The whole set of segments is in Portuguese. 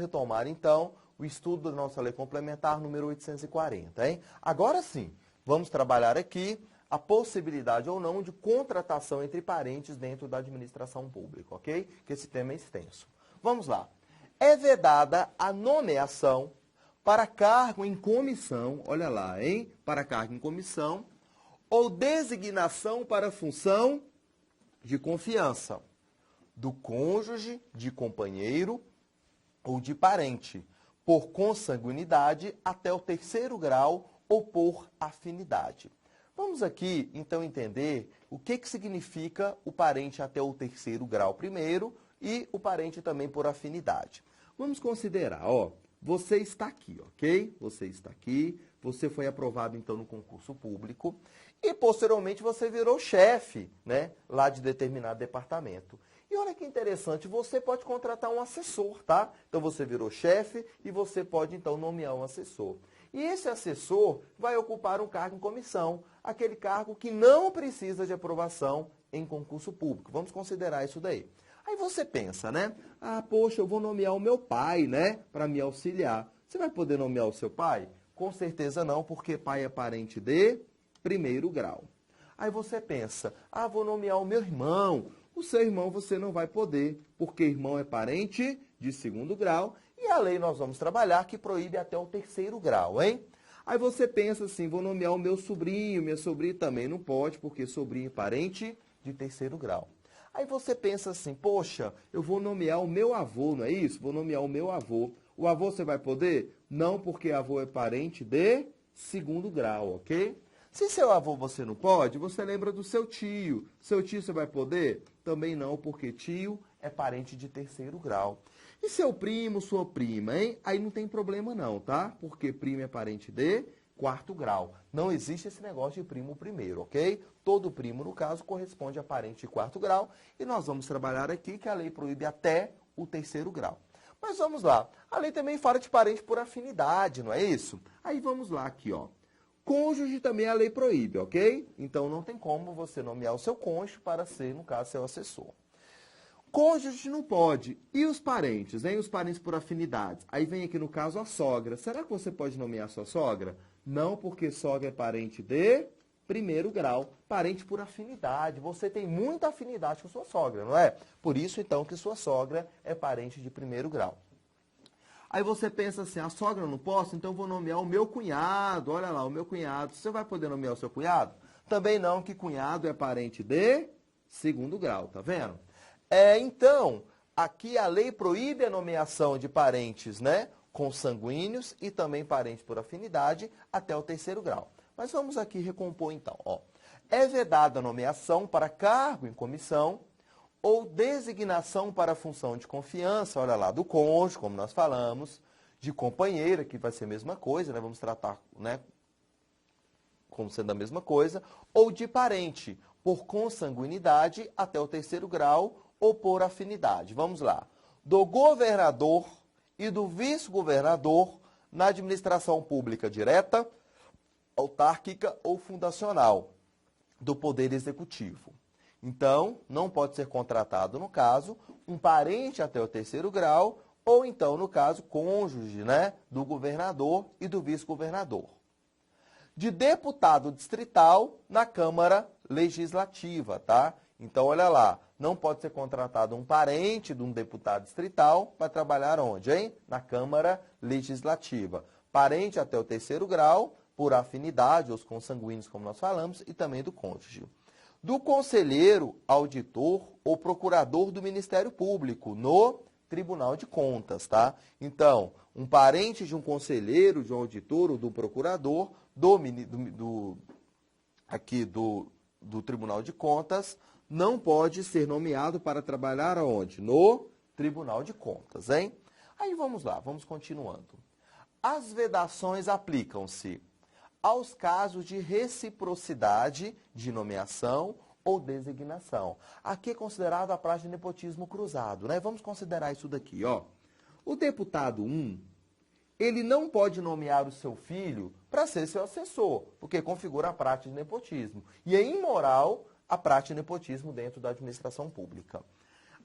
retomar, então, o estudo da nossa lei complementar número 840, hein? Agora sim, vamos trabalhar aqui a possibilidade ou não de contratação entre parentes dentro da administração pública, ok? Que esse tema é extenso. Vamos lá. É vedada a nomeação para cargo em comissão, olha lá, hein? Para cargo em comissão, ou designação para função de confiança do cônjuge, de companheiro ou de parente, por consanguinidade até o terceiro grau ou por afinidade. Vamos aqui, então, entender o que significa o parente até o terceiro grau primeiro e o parente também por afinidade. Vamos considerar, ó, você está aqui, ok? Você está aqui, você foi aprovado, então, no concurso público e, posteriormente, você virou chefe, né, lá de determinado departamento. E olha que interessante, você pode contratar um assessor, tá? Então, você virou chefe e você pode, então, nomear um assessor. E esse assessor vai ocupar um cargo em comissão, aquele cargo que não precisa de aprovação em concurso público. Vamos considerar isso daí. Aí você pensa, né? Ah, poxa, eu vou nomear o meu pai, né? Para me auxiliar. Você vai poder nomear o seu pai? Com certeza não, porque pai é parente de primeiro grau. Aí você pensa, ah, vou nomear o meu irmão. O seu irmão você não vai poder, porque irmão é parente de segundo grau. E a lei nós vamos trabalhar que proíbe até o terceiro grau, hein? Aí você pensa assim, vou nomear o meu sobrinho, minha sobrinha também não pode, porque sobrinho é parente de terceiro grau. Aí você pensa assim, poxa, eu vou nomear o meu avô, não é isso? Vou nomear o meu avô. O avô você vai poder? Não, porque avô é parente de segundo grau, ok? Se seu avô você não pode, você lembra do seu tio. Seu tio você vai poder? Também não, porque tio é parente de terceiro grau. E seu primo, sua prima, hein? Aí não tem problema não, tá? Porque primo é parente de quarto grau. Não existe esse negócio de primo primeiro, ok? Todo primo, no caso, corresponde a parente de quarto grau. E nós vamos trabalhar aqui que a lei proíbe até o terceiro grau. Mas vamos lá. A lei também fala de parente por afinidade, não é isso? Aí vamos lá aqui, ó. Cônjuge também a lei proíbe, ok? Então não tem como você nomear o seu cônjuge para ser, no caso, seu assessor. Cônjuge não pode. E os parentes, hein? Os parentes por afinidades. Aí vem aqui no caso a sogra. Será que você pode nomear sua sogra? Não, porque sogra é parente de primeiro grau. Parente por afinidade. Você tem muita afinidade com sua sogra, não é? Por isso, então, que sua sogra é parente de primeiro grau. Aí você pensa assim, a sogra eu não posso, então eu vou nomear o meu cunhado. Olha lá, o meu cunhado. Você vai poder nomear o seu cunhado? Também não, que cunhado é parente de segundo grau, tá vendo? Então, aqui a lei proíbe a nomeação de parentes, né, consanguíneos e também parentes por afinidade até o terceiro grau. Mas vamos aqui recompor então. Ó. É vedada a nomeação para cargo em comissão ou designação para função de confiança, olha lá, do cônjuge, como nós falamos, de companheira, que vai ser a mesma coisa, né, vamos tratar, né, como sendo a mesma coisa, ou de parente, por consanguinidade até o terceiro grau, ou por afinidade. Vamos lá. Do governador e do vice-governador na administração pública direta, autárquica ou fundacional do Poder Executivo. Então, não pode ser contratado, no caso, um parente até o terceiro grau, ou então, no caso, cônjuge, né, do governador e do vice-governador. De deputado distrital na Câmara Legislativa, tá? Então, olha lá, não pode ser contratado um parente de um deputado distrital para trabalhar onde, hein? Na Câmara Legislativa. Parente até o terceiro grau, por afinidade, os consanguíneos, como nós falamos, e também do cônjuge. Do conselheiro, auditor ou procurador do Ministério Público, no Tribunal de Contas, tá? Então, um parente de um conselheiro, de um auditor ou do procurador do Tribunal de Contas não pode ser nomeado para trabalhar aonde? No Tribunal de Contas, hein? Aí vamos lá, vamos continuando. As vedações aplicam-se aos casos de reciprocidade de nomeação ou designação. Aqui é considerado a prática de nepotismo cruzado, né? Vamos considerar isso daqui, ó. O deputado 1, ele não pode nomear o seu filho para ser seu assessor, porque configura a prática de nepotismo. E é imoral a prática de nepotismo dentro da administração pública.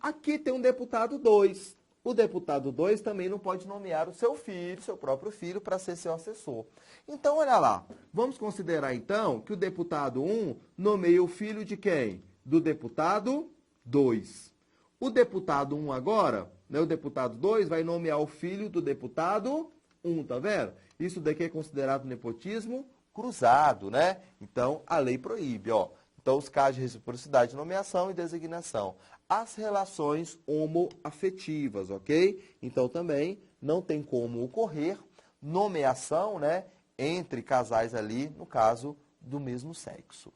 Aqui tem um deputado 2. o deputado 2 também não pode nomear o seu filho, seu próprio filho, para ser seu assessor. Então, olha lá, vamos considerar então que o deputado 1 nomeia o filho de quem? Do deputado 2. O deputado 1 agora, né, o deputado 2 vai nomear o filho do deputado 1, tá vendo? Isso daqui é considerado nepotismo cruzado, né? Então, a lei proíbe, ó. Então, os casos de reciprocidade de nomeação e designação. As relações homoafetivas, ok? Então, também não tem como ocorrer nomeação, né, entre casais ali, no caso, do mesmo sexo.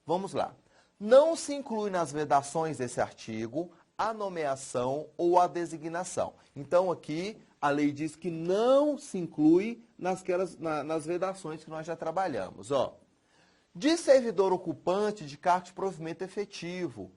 Vamos lá. Não se inclui nas vedações desse artigo a nomeação ou a designação. Então, aqui, a lei diz que não se inclui nas vedações que nós já trabalhamos. Ó, de servidor ocupante de cargo de provimento efetivo,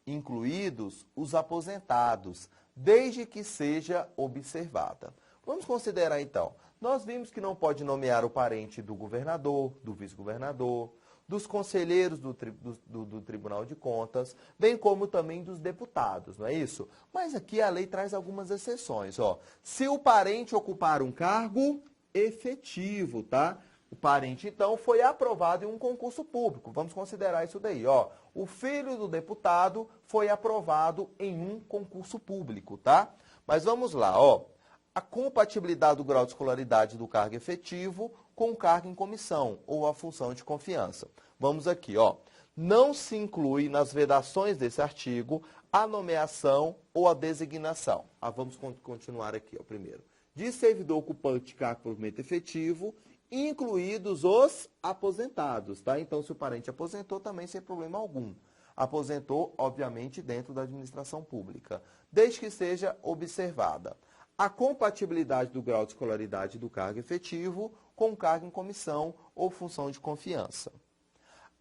incluídos os aposentados, desde que seja observada. Vamos considerar, então, nós vimos que não pode nomear o parente do governador, do vice-governador, dos conselheiros do Tribunal de Contas, bem como também dos deputados, não é isso? Mas aqui a lei traz algumas exceções, ó. Se o parente ocupar um cargo efetivo, tá? O parente, então, foi aprovado em um concurso público. Vamos considerar isso daí, ó. O filho do deputado foi aprovado em um concurso público, tá? Mas vamos lá, ó. A compatibilidade do grau de escolaridade do cargo efetivo com o cargo em comissão ou a função de confiança. Vamos aqui, ó. Não se inclui nas vedações desse artigo a nomeação ou a designação. Vamos continuar aqui, ó, primeiro. De servidor ocupante de cargo de provimento efetivo, incluídos os aposentados, tá? Então, se o parente aposentou, também sem problema algum. Aposentou, obviamente, dentro da administração pública, desde que seja observada a compatibilidade do grau de escolaridade do cargo efetivo com o cargo em comissão ou função de confiança.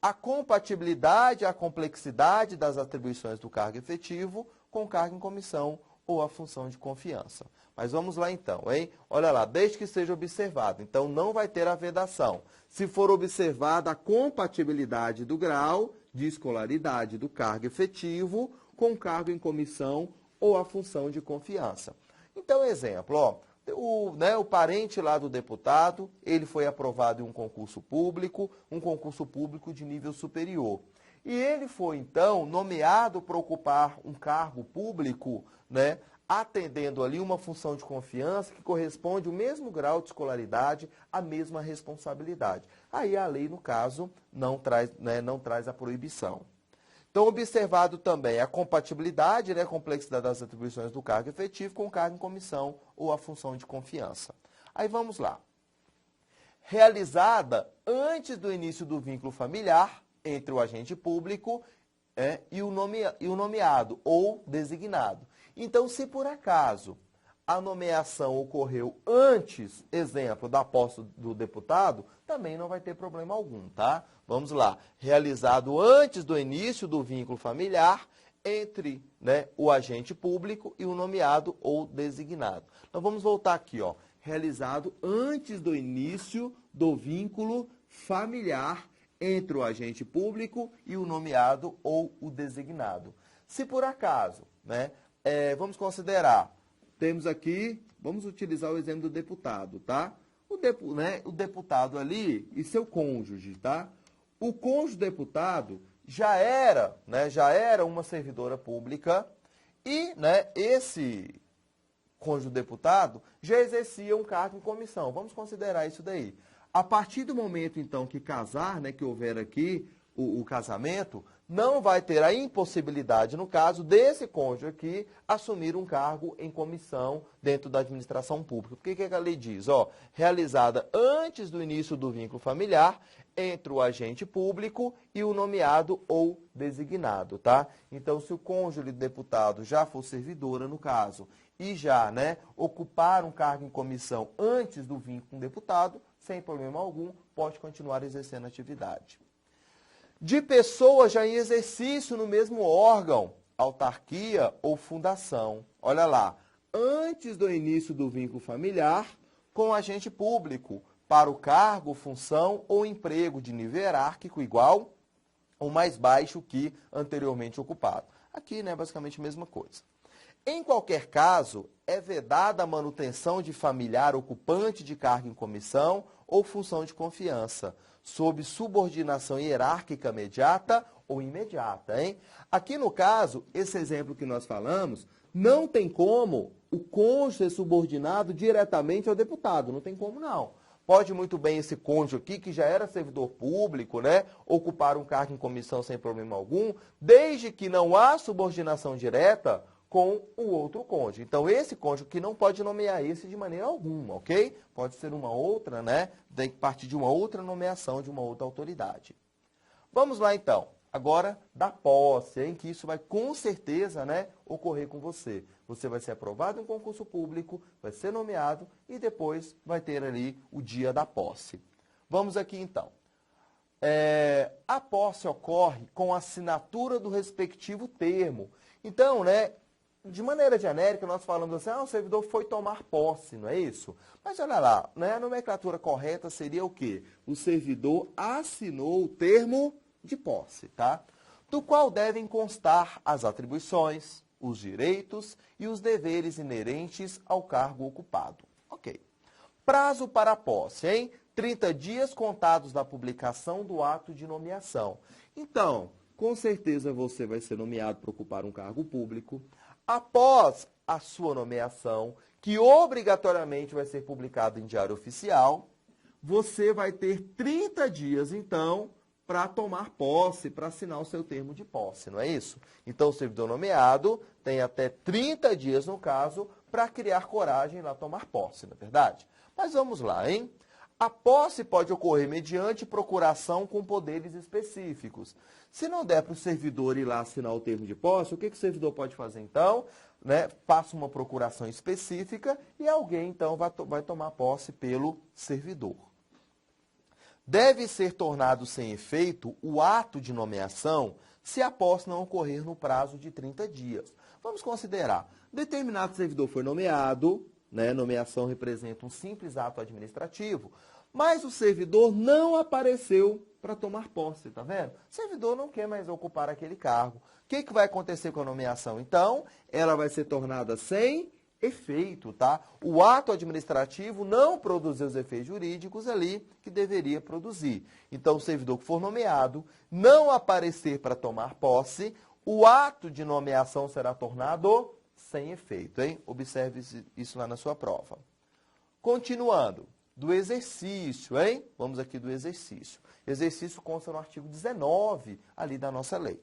A compatibilidade e a complexidade das atribuições do cargo efetivo com o cargo em comissão ou a função de confiança. Mas vamos lá então, hein? Olha lá, desde que seja observado. Então, não vai ter a vedação. Se for observada a compatibilidade do grau de escolaridade do cargo efetivo com o cargo em comissão ou a função de confiança. Então, exemplo, ó, o parente lá do deputado, ele foi aprovado em um concurso público de nível superior. E ele foi, então, nomeado para ocupar um cargo público, né, atendendo ali uma função de confiança que corresponde ao mesmo grau de escolaridade, à mesma responsabilidade. Aí a lei, no caso, não traz a proibição. Então, observado também a compatibilidade, né, a complexidade das atribuições do cargo efetivo com o cargo em comissão ou a função de confiança. Aí vamos lá. Realizada antes do início do vínculo familiar entre o agente público e o nomeado ou designado. Então, se por acaso a nomeação ocorreu antes, exemplo, da posse do deputado, também não vai ter problema algum, tá? Vamos lá. Realizado antes do início do vínculo familiar entre, né, o agente público e o nomeado ou designado. Então, vamos voltar aqui, ó. Realizado antes do início do vínculo familiar entre o agente público e o nomeado ou o designado. Se por acaso, né, vamos considerar, temos aqui, vamos utilizar o exemplo do deputado, tá? O deputado ali e seu cônjuge, tá? O cônjuge deputado já era uma servidora pública e, né, esse cônjuge deputado já exercia um cargo em comissão. Vamos considerar isso daí. A partir do momento, então, que casar, né, que houver aqui o casamento, não vai ter a impossibilidade, no caso desse cônjuge aqui, assumir um cargo em comissão dentro da administração pública. Por que a lei diz? Ó, realizada antes do início do vínculo familiar entre o agente público e o nomeado ou designado, tá? Então, se o cônjuge do deputado já for servidora, no caso, e já, né, ocupar um cargo em comissão antes do vínculo com o deputado, sem problema algum, pode continuar exercendo a atividade. De pessoas já em exercício no mesmo órgão, autarquia ou fundação. Olha lá, antes do início do vínculo familiar com agente público, para o cargo, função ou emprego de nível hierárquico igual ou mais baixo que anteriormente ocupado. Aqui, né, basicamente a mesma coisa. Em qualquer caso, é vedada a manutenção de familiar ocupante de cargo em comissão ou função de confiança, sob subordinação hierárquica imediata ou imediata, hein? Aqui no caso, esse exemplo que nós falamos, não tem como o cônjuge ser subordinado diretamente ao deputado, não tem como não. Pode muito bem esse cônjuge aqui, que já era servidor público, né, ocupar um cargo em comissão sem problema algum, desde que não há subordinação direta com o outro cônjuge. Então, esse cônjuge que não pode nomear esse de maneira alguma, ok? Pode ser uma outra, né, tem que partir de uma outra nomeação de uma outra autoridade. Vamos lá, então. Agora, da posse, hein, que isso vai com certeza, né, ocorrer com você. Você vai ser aprovado em concurso público, vai ser nomeado e depois vai ter ali o dia da posse. Vamos aqui, então. A posse ocorre com a assinatura do respectivo termo. Então, né, de maneira genérica, nós falamos assim, o servidor foi tomar posse, não é isso? Mas olha lá, né, a nomenclatura correta seria o quê? O servidor assinou o termo de posse, tá? Do qual devem constar as atribuições, os direitos e os deveres inerentes ao cargo ocupado. Ok. Prazo para a posse, hein? 30 dias contados da publicação do ato de nomeação. Então, com certeza você vai ser nomeado para ocupar um cargo público. Após a sua nomeação, que obrigatoriamente vai ser publicado em Diário Oficial, você vai ter 30 dias, então, para tomar posse, para assinar o seu termo de posse, não é isso? Então, o servidor nomeado tem até 30 dias, no caso, para criar coragem e lá tomar posse, não é verdade? Mas vamos lá, hein? A posse pode ocorrer mediante procuração com poderes específicos. Se não der para o servidor ir lá assinar o termo de posse, o que o servidor pode fazer, então? Né? Faça uma procuração específica e alguém, então, vai tomar posse pelo servidor. Deve ser tornado sem efeito o ato de nomeação se a posse não ocorrer no prazo de 30 dias. Vamos considerar, determinado servidor foi nomeado, né, nomeação representa um simples ato administrativo, mas o servidor não apareceu para tomar posse, tá vendo? O servidor não quer mais ocupar aquele cargo. O que vai acontecer com a nomeação? Então, ela vai ser tornada sem efeito, tá? O ato administrativo não produziu os efeitos jurídicos ali que deveria produzir. Então, o servidor que for nomeado não aparecer para tomar posse, o ato de nomeação será tornado sem efeito, hein? Observe isso lá na sua prova. Continuando, do exercício, hein? Vamos aqui do exercício. Exercício consta no artigo 19 ali da nossa lei.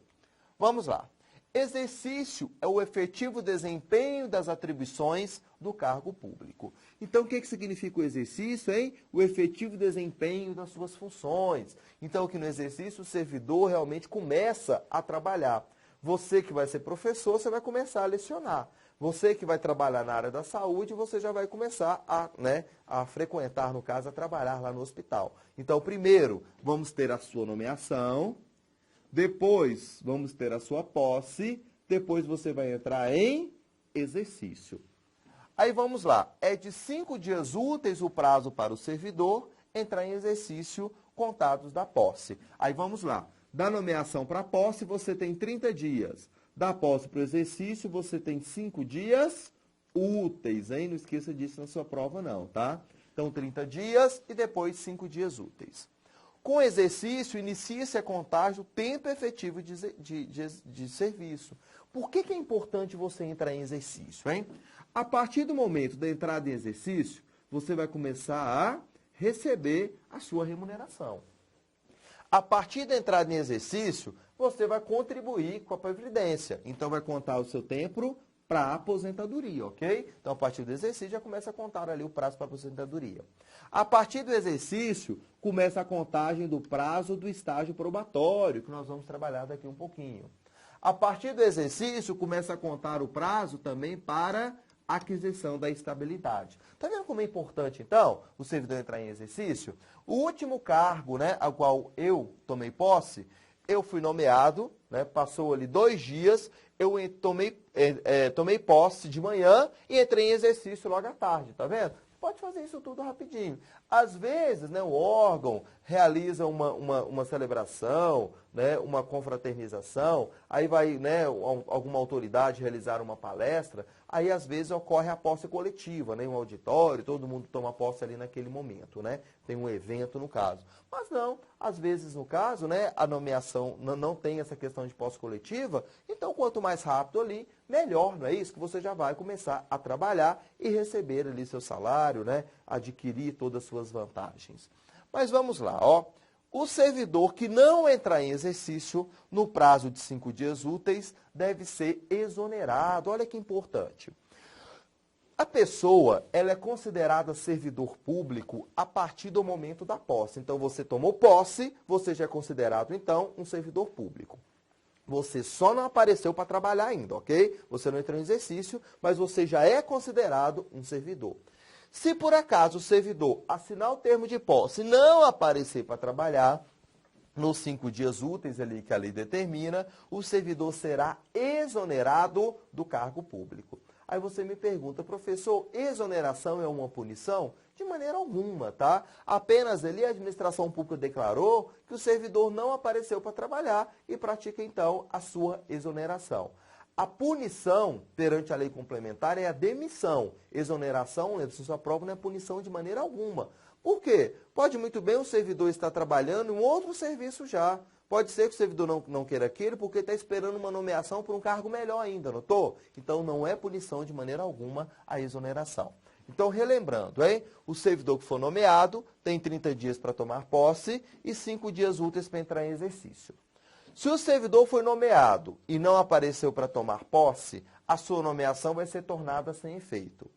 Vamos lá. Exercício é o efetivo desempenho das atribuições do cargo público. Então, o que significa o exercício, hein? O efetivo desempenho das suas funções. Então, aqui no exercício, o servidor realmente começa a trabalhar. Você que vai ser professor, você vai começar a lecionar. Você que vai trabalhar na área da saúde, você já vai começar a frequentar, no caso, a trabalhar lá no hospital. Então, primeiro, vamos ter a sua nomeação. Depois, vamos ter a sua posse. Depois, você vai entrar em exercício. Aí, vamos lá. É de 5 dias úteis o prazo para o servidor entrar em exercício contados da posse. Aí, vamos lá. Da nomeação para a posse, você tem 30 dias. Da posse para o exercício, você tem 5 dias úteis, hein? Não esqueça disso na sua prova, não, tá? Então, 30 dias e depois 5 dias úteis. Com exercício, inicia-se a contagem do tempo efetivo de serviço. Por que é importante você entrar em exercício, hein? A partir do momento da entrada em exercício, você vai começar a receber a sua remuneração. A partir da entrada em exercício, você vai contribuir com a Previdência. Então, vai contar o seu tempo para a aposentadoria, ok? Então, a partir do exercício, já começa a contar ali o prazo para a aposentadoria. A partir do exercício, começa a contagem do prazo do estágio probatório, que nós vamos trabalhar daqui um pouquinho. A partir do exercício, começa a contar o prazo também para a aquisição da estabilidade. Está vendo como é importante, então, o servidor entrar em exercício? O último cargo, né, ao qual eu tomei posse, eu fui nomeado, né, passou ali 2 dias, eu tomei posse de manhã e entrei em exercício logo à tarde, tá vendo? Pode fazer isso tudo rapidinho. Às vezes, né, o órgão realiza uma celebração, né, uma confraternização, aí vai, né, alguma autoridade realizar uma palestra, aí às vezes ocorre a posse coletiva, né, um auditório, todo mundo toma posse ali naquele momento, né, tem um evento no caso. Mas não, às vezes no caso, né, a nomeação não tem essa questão de posse coletiva, então quanto mais rápido ali, melhor, não é isso? Que você já vai começar a trabalhar e receber ali seu salário, né, adquirir todas as suas vantagens. Mas vamos lá, ó. O servidor que não entrar em exercício no prazo de 5 dias úteis deve ser exonerado. Olha que importante. A pessoa, ela é considerada servidor público a partir do momento da posse. Então, você tomou posse, você já é considerado, então, um servidor público. Você só não apareceu para trabalhar ainda, ok? Você não entrou em exercício, mas você já é considerado um servidor. Se por acaso o servidor assinar o termo de posse e não aparecer para trabalhar, nos 5 dias úteis ali que a lei determina, o servidor será exonerado do cargo público. Aí você me pergunta, professor, exoneração é uma punição? De maneira alguma, tá? Apenas ali a administração pública declarou que o servidor não apareceu para trabalhar e pratica então a sua exoneração. A punição perante a lei complementar é a demissão. Exoneração, lembre-se, sua prova não é punição de maneira alguma. Por quê? Pode muito bem o servidor estar trabalhando em um outro serviço já. Pode ser que o servidor não queira aquilo porque está esperando uma nomeação por um cargo melhor ainda, notou? Então não é punição de maneira alguma a exoneração. Então, relembrando, hein? O servidor que for nomeado tem 30 dias para tomar posse e 5 dias úteis para entrar em exercício. Se o servidor foi nomeado e não apareceu para tomar posse, a sua nomeação vai ser tornada sem efeito.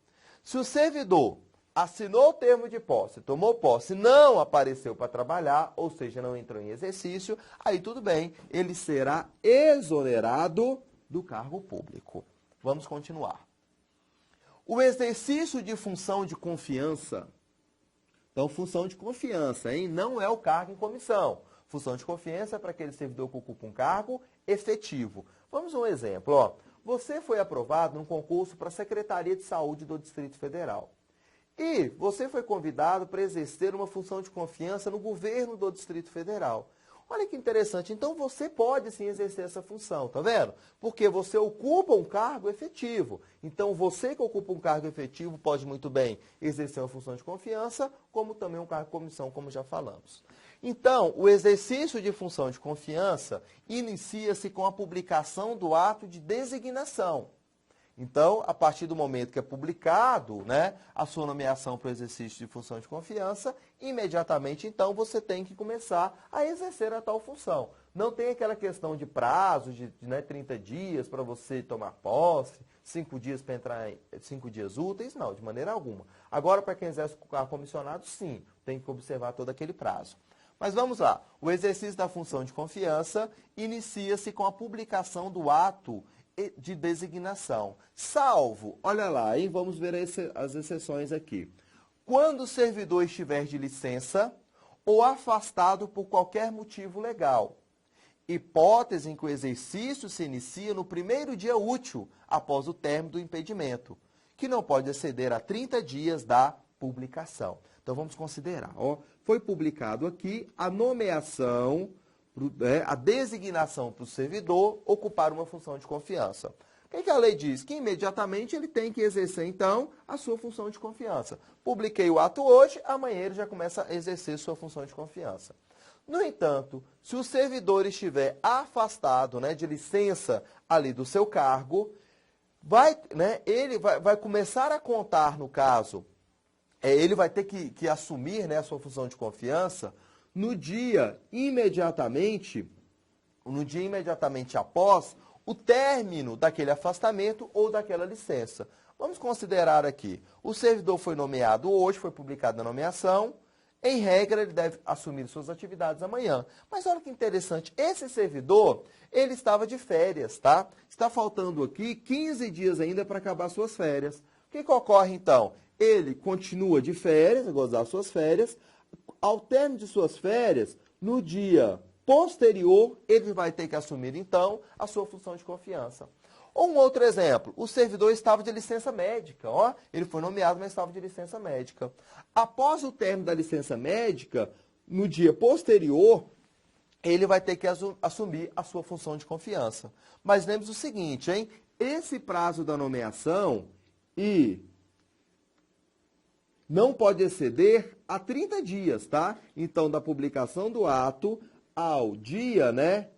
Se o servidor assinou o termo de posse, tomou posse, não apareceu para trabalhar, ou seja, não entrou em exercício, aí tudo bem, ele será exonerado do cargo público. Vamos continuar. O exercício de função de confiança, então função de confiança, hein? Não é o cargo em comissão. Função de confiança é para aquele servidor que ocupa um cargo efetivo. Vamos a um exemplo. Ó. Você foi aprovado num concurso para a Secretaria de Saúde do Distrito Federal. E você foi convidado para exercer uma função de confiança no governo do Distrito Federal. Olha que interessante. Então, você pode sim exercer essa função, tá vendo? Porque você ocupa um cargo efetivo. Então, você que ocupa um cargo efetivo pode muito bem exercer uma função de confiança, como também um cargo de comissão, como já falamos. Então, o exercício de função de confiança inicia-se com a publicação do ato de designação. Então, a partir do momento que é publicado, né, a sua nomeação para o exercício de função de confiança, imediatamente, então, você tem que começar a exercer a tal função. Não tem aquela questão de prazo de 30 dias para você tomar posse, 5 dias para entrar em 5 dias úteis, não, de maneira alguma. Agora, para quem exerce o cargo comissionado, sim, tem que observar todo aquele prazo. Mas vamos lá. O exercício da função de confiança inicia-se com a publicação do ato de designação. Salvo, olha lá, hein? Vamos ver as exceções aqui. Quando o servidor estiver de licença ou afastado por qualquer motivo legal. Hipótese em que o exercício se inicia no primeiro dia útil após o término do impedimento, que não pode exceder a 30 dias da publicação. Então, vamos considerar. Ó, foi publicado aqui a nomeação, a designação para o servidor ocupar uma função de confiança. O que a lei diz? Que imediatamente ele tem que exercer, então, a sua função de confiança. Publiquei o ato hoje, amanhã ele já começa a exercer sua função de confiança. No entanto, se o servidor estiver afastado, né, de licença ali do seu cargo, ele vai começar a contar, no caso, ele vai ter que assumir, né, a sua função de confiança no dia imediatamente após o término daquele afastamento ou daquela licença. Vamos considerar aqui, o servidor foi nomeado hoje, foi publicada a nomeação, em regra ele deve assumir suas atividades amanhã. Mas olha que interessante, esse servidor, ele estava de férias, tá? Está faltando aqui 15 dias ainda para acabar suas férias. O que ocorre então? Ele continua de férias, a gozar suas férias. Ao término de suas férias, no dia posterior, ele vai ter que assumir, então, a sua função de confiança. Ou um outro exemplo, o servidor estava de licença médica, ó, ele foi nomeado, mas estava de licença médica. Após o término da licença médica, no dia posterior, ele vai ter que assumir a sua função de confiança. Mas lembre-se o seguinte, hein? Esse prazo da nomeação não pode exceder a 30 dias, tá? Então, da publicação do ato ao dia, né,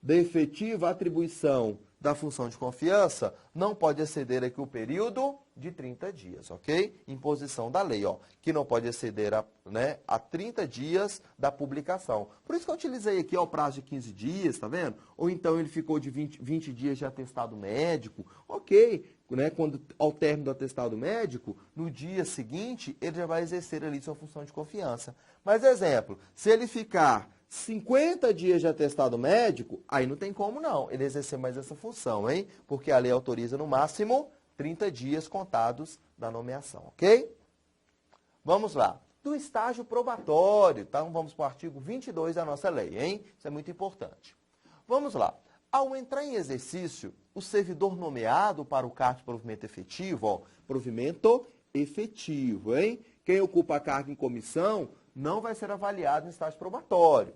da efetiva atribuição da função de confiança, não pode exceder aqui o período de 30 dias, ok? Imposição da lei, ó, que não pode exceder a 30 dias da publicação. Por isso que eu utilizei aqui ó, o prazo de 15 dias, tá vendo? Ou então ele ficou de 20 dias de atestado médico, ok, né? Quando ao término do atestado médico, no dia seguinte, ele já vai exercer ali sua função de confiança. Mas, exemplo, se ele ficar 50 dias de atestado médico, aí não tem como não ele exercer mais essa função, hein? Porque a lei autoriza no máximo 30 dias contados da nomeação, ok? Vamos lá. Do estágio probatório, então vamos para o artigo 22 da nossa lei, hein? Isso é muito importante. Vamos lá. Ao entrar em exercício, o servidor nomeado para o cargo de provimento efetivo, ó, provimento efetivo, hein? Quem ocupa a cargo em comissão não vai ser avaliado no estágio probatório.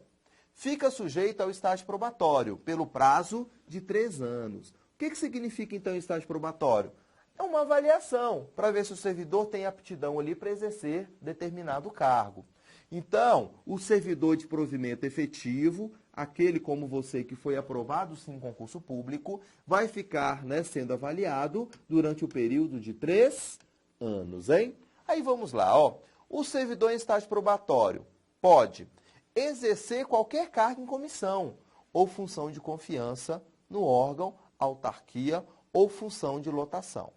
Fica sujeito ao estágio probatório pelo prazo de 3 anos. O que significa, então, estágio probatório? É uma avaliação para ver se o servidor tem aptidão ali para exercer determinado cargo. Então, o servidor de provimento efetivo, aquele como você que foi aprovado sim em concurso público, vai ficar sendo avaliado durante o período de 3 anos, hein? Aí vamos lá, ó. O servidor em estágio probatório pode exercer qualquer cargo em comissão ou função de confiança no órgão, autarquia ou função de lotação.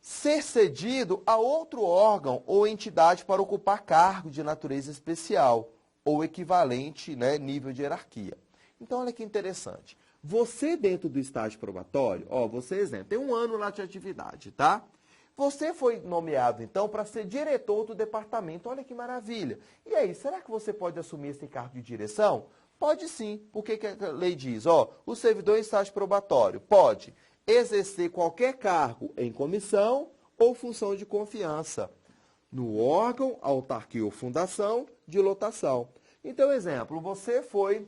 Ser cedido a outro órgão ou entidade para ocupar cargo de natureza especial ou equivalente, nível de hierarquia. Então, olha que interessante. Você, dentro do estágio probatório, ó, você, exemplo, tem 1 ano lá de atividade, tá? Você foi nomeado, então, para ser diretor do departamento. Olha que maravilha. E aí, será que você pode assumir esse cargo de direção? Pode sim. Por que a lei diz? Ó, o servidor em estágio probatório pode exercer qualquer cargo em comissão ou função de confiança no órgão, autarquia ou fundação de lotação. Então, exemplo, você foi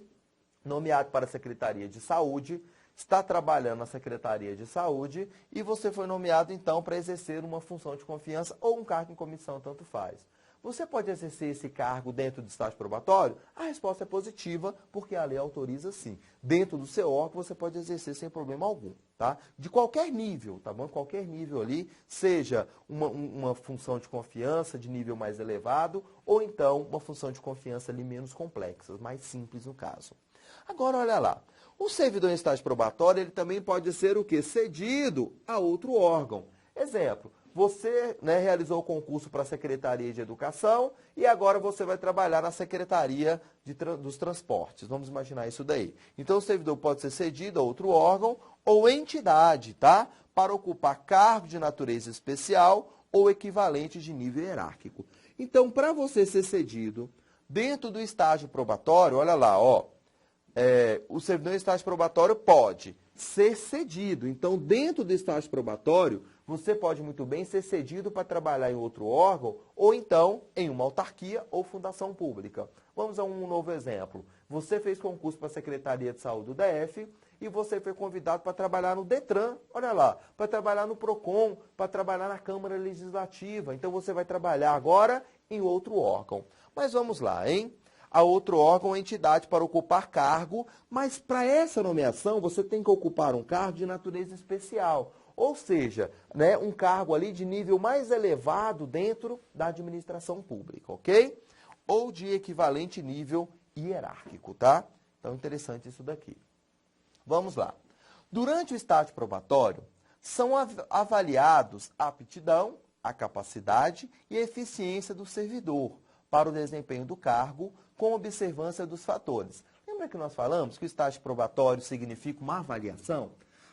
nomeado para a Secretaria de Saúde, está trabalhando na Secretaria de Saúde e você foi nomeado, então, para exercer uma função de confiança ou um cargo em comissão, tanto faz. Você pode exercer esse cargo dentro do estágio probatório? A resposta é positiva, porque a lei autoriza sim. Dentro do seu órgão, você pode exercer sem problema algum, tá? De qualquer nível, tá bom? Qualquer nível ali, seja uma função de confiança de nível mais elevado, ou então uma função de confiança ali menos complexa, mais simples no caso. Agora, olha lá. O servidor em estágio probatório, ele também pode ser o quê? Cedido a outro órgão. Exemplo, você realizou o concurso para a Secretaria de Educação e agora você vai trabalhar na Secretaria dos Transportes. Vamos imaginar isso daí. Então, o servidor pode ser cedido a outro órgão ou entidade, tá? Para ocupar cargo de natureza especial ou equivalente de nível hierárquico. Então, para você ser cedido dentro do estágio probatório, olha lá, ó. O servidor em estágio probatório pode ser cedido. Então, dentro do estágio probatório, você pode muito bem ser cedido para trabalhar em outro órgão ou então em uma autarquia ou fundação pública. Vamos a um novo exemplo. Você fez concurso para a Secretaria de Saúde do DF e você foi convidado para trabalhar no DETRAN, olha lá, para trabalhar no PROCON, para trabalhar na Câmara Legislativa. Então, você vai trabalhar agora em outro órgão. Mas vamos lá, hein? A outro órgão ou entidade para ocupar cargo, mas para essa nomeação você tem que ocupar um cargo de natureza especial, ou seja, um cargo ali de nível mais elevado dentro da administração pública, ok? Ou de equivalente nível hierárquico, tá? Então, interessante isso daqui. Vamos lá. Durante o estágio probatório, são avaliados a aptidão, a capacidade e a eficiência do servidor para o desempenho do cargo, com observância dos fatores. Lembra que nós falamos que o estágio probatório significa uma avaliação?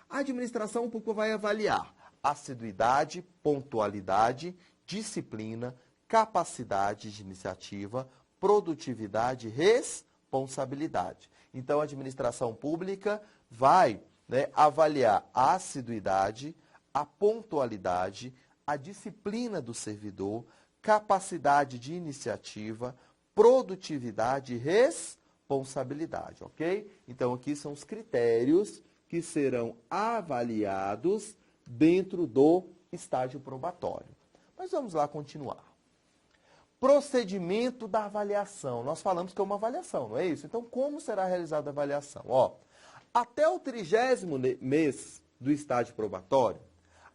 A administração pública vai avaliar assiduidade, pontualidade, disciplina, capacidade de iniciativa, produtividade e responsabilidade. Então, a administração pública vai né, avaliar a assiduidade, a pontualidade, a disciplina do servidor, capacidade de iniciativa, produtividade e responsabilidade, ok? Então, aqui são os critérios que serão avaliados dentro do estágio probatório. Mas vamos lá continuar. Procedimento da avaliação. Nós falamos que é uma avaliação, não é isso? Então, como será realizada a avaliação? Ó, até o 30º mês do estágio probatório,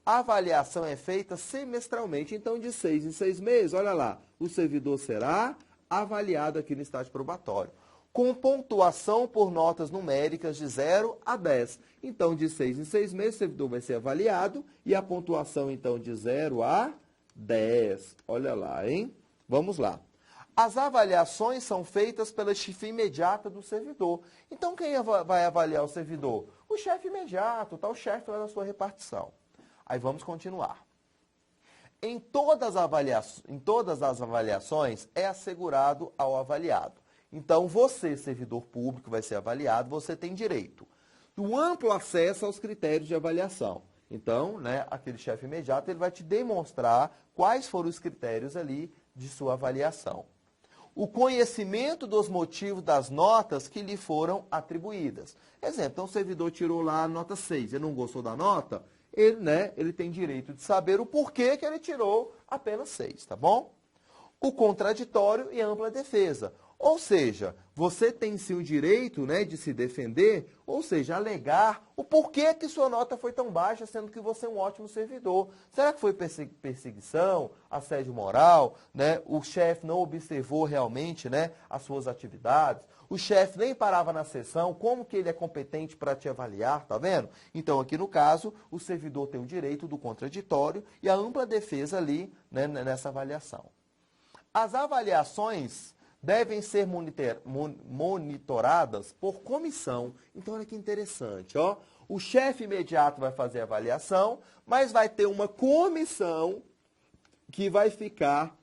a avaliação é feita semestralmente. Então, de 6 em 6 meses, olha lá, o servidor será avaliado aqui no estágio probatório, com pontuação por notas numéricas de 0 a 10. Então, de 6 em 6 meses, o servidor vai ser avaliado e a pontuação, então, de 0 a 10. Olha lá, hein? Vamos lá. As avaliações são feitas pela chefia imediata do servidor. Então, quem vai avaliar o servidor? O chefe imediato, tá? O chefe lá da sua repartição. Aí vamos continuar. Em todas as avaliações, é assegurado ao avaliado. Então, você, servidor público, vai ser avaliado, você tem direito do amplo acesso aos critérios de avaliação. Então, né, aquele chefe imediato, ele vai te demonstrar quais foram os critérios ali de sua avaliação. O conhecimento dos motivos das notas que lhe foram atribuídas. Exemplo, então o servidor tirou lá a nota 6, ele não gostou da nota, ele tem direito de saber o porquê que ele tirou apenas 6, tá bom? O contraditório e a ampla defesa. Ou seja, você tem sim o direito, né, de se defender, ou seja, alegar o porquê que sua nota foi tão baixa, sendo que você é um ótimo servidor. Será que foi perseguição, assédio moral, né? O chefe não observou realmente, né, as suas atividades? O chefe nem parava na sessão, como que ele é competente para te avaliar, tá vendo? Então, aqui no caso, o servidor tem o direito do contraditório e a ampla defesa ali, né, nessa avaliação. As avaliações devem ser monitoradas por comissão. Então, olha que interessante, ó. O chefe imediato vai fazer a avaliação, mas vai ter uma comissão que vai ficar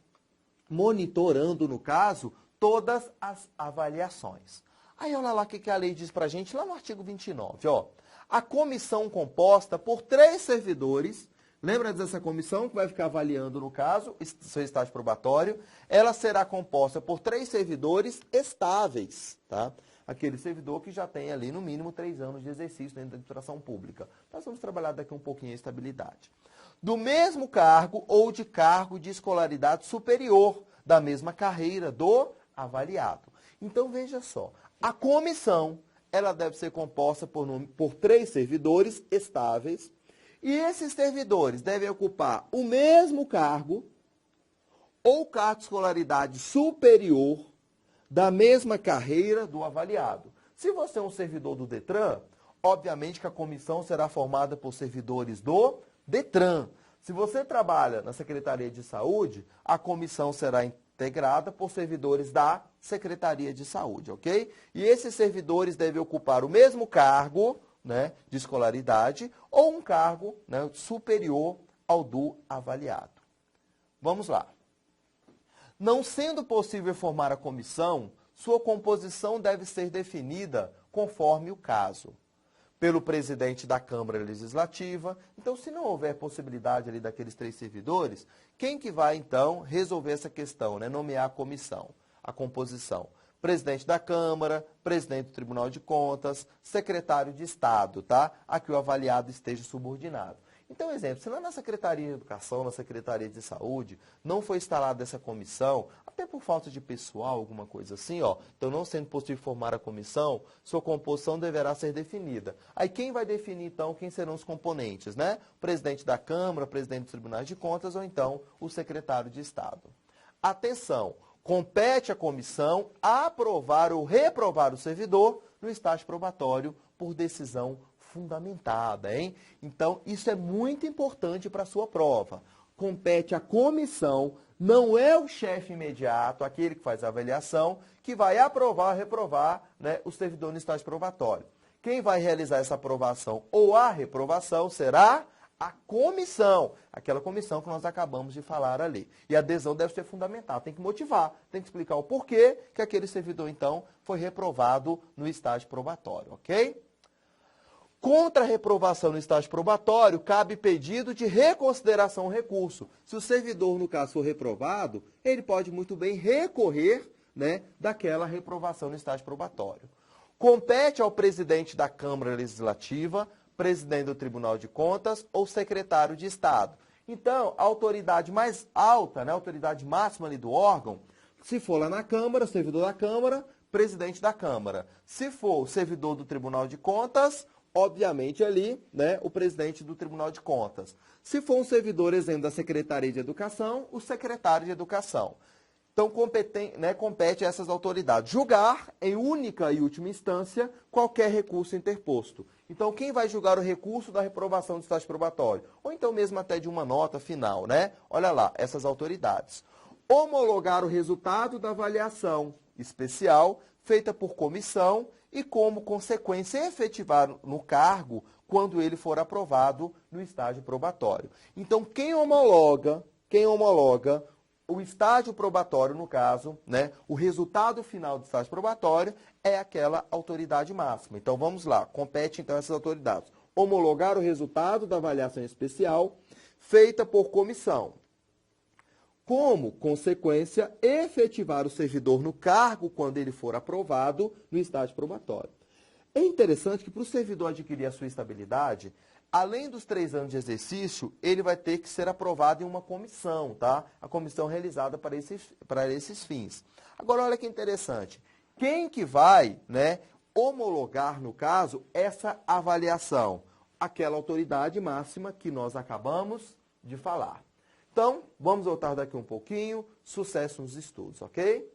monitorando, no caso, todas as avaliações. Aí, olha lá o que a lei diz pra gente, lá no artigo 29, ó. A comissão composta por 3 servidores. Lembra dessa comissão que vai ficar avaliando, no caso, seu estágio probatório? Ela será composta por 3 servidores estáveis, tá? Aquele servidor que já tem ali, no mínimo, 3 anos de exercício dentro da administração pública. Nós vamos trabalhar daqui um pouquinho a estabilidade. Do mesmo cargo ou de cargo de escolaridade superior, da mesma carreira do avaliado. Então, veja só, a comissão, ela deve ser composta por 3 servidores estáveis. E esses servidores devem ocupar o mesmo cargo ou cargo de escolaridade superior da mesma carreira do avaliado. Se você é um servidor do Detran, obviamente que a comissão será formada por servidores do Detran. Se você trabalha na Secretaria de Saúde, a comissão será integrada por servidores da Secretaria de Saúde, ok? E esses servidores devem ocupar o mesmo cargo, né, de escolaridade ou um cargo, né, superior ao do avaliado. Vamos lá. Não sendo possível formar a comissão, sua composição deve ser definida conforme o caso. Pelo presidente da Câmara Legislativa. Então, se não houver possibilidade ali daqueles 3 servidores, quem que vai, então, resolver essa questão, né, nomear a comissão, a composição? Presidente da Câmara, presidente do Tribunal de Contas, secretário de Estado, tá? A que o avaliado esteja subordinado. Então, exemplo, se lá na Secretaria de Educação, na Secretaria de Saúde, não foi instalada essa comissão, até por falta de pessoal, alguma coisa assim, ó, então não sendo possível formar a comissão, sua composição deverá ser definida. Aí quem vai definir, então, quem serão os componentes, né? Presidente da Câmara, presidente do Tribunal de Contas ou então o secretário de Estado. Atenção! Compete à comissão aprovar ou reprovar o servidor no estágio probatório por decisão fundamentada, hein? Então, isso é muito importante para a sua prova. Compete à comissão, não é o chefe imediato, aquele que faz a avaliação, que vai aprovar ou reprovar, né, o servidor no estágio probatório. Quem vai realizar essa aprovação ou a reprovação será a comissão, aquela comissão que nós acabamos de falar ali. E a adesão deve ser fundamental, tem que motivar, tem que explicar o porquê que aquele servidor, então, foi reprovado no estágio probatório, ok? Contra a reprovação no estágio probatório, cabe pedido de reconsideração ao recurso. Se o servidor, no caso, for reprovado, ele pode muito bem recorrer, né, daquela reprovação no estágio probatório. Compete ao presidente da Câmara Legislativa, presidente do Tribunal de Contas ou secretário de Estado. Então, a autoridade mais alta, né, a autoridade máxima ali do órgão, se for lá na Câmara, servidor da Câmara, presidente da Câmara. Se for o servidor do Tribunal de Contas, obviamente ali, né, o presidente do Tribunal de Contas. Se for um servidor, exemplo, da Secretaria de Educação, o secretário de Educação. Então, compete a essas autoridades julgar, em única e última instância, qualquer recurso interposto. Então, quem vai julgar o recurso da reprovação do estágio probatório? Ou então mesmo até de uma nota final, né? Olha lá, essas autoridades. Homologar o resultado da avaliação especial feita por comissão e, como consequência, efetivar no cargo quando ele for aprovado no estágio probatório. Então, quem homologa o estágio probatório, no caso, né, o resultado final do estágio probatório é aquela autoridade máxima. Então, vamos lá, compete então essas autoridades. Homologar o resultado da avaliação especial feita por comissão. Como consequência, efetivar o servidor no cargo quando ele for aprovado no estágio probatório. É interessante que para o servidor adquirir a sua estabilidade, além dos 3 anos de exercício, ele vai ter que ser aprovado em uma comissão, tá? A comissão realizada para esses fins. Agora, olha que interessante. Quem que vai, né, homologar, no caso, essa avaliação? Aquela autoridade máxima que nós acabamos de falar. Então, vamos voltar daqui um pouquinho. Sucesso nos estudos, ok?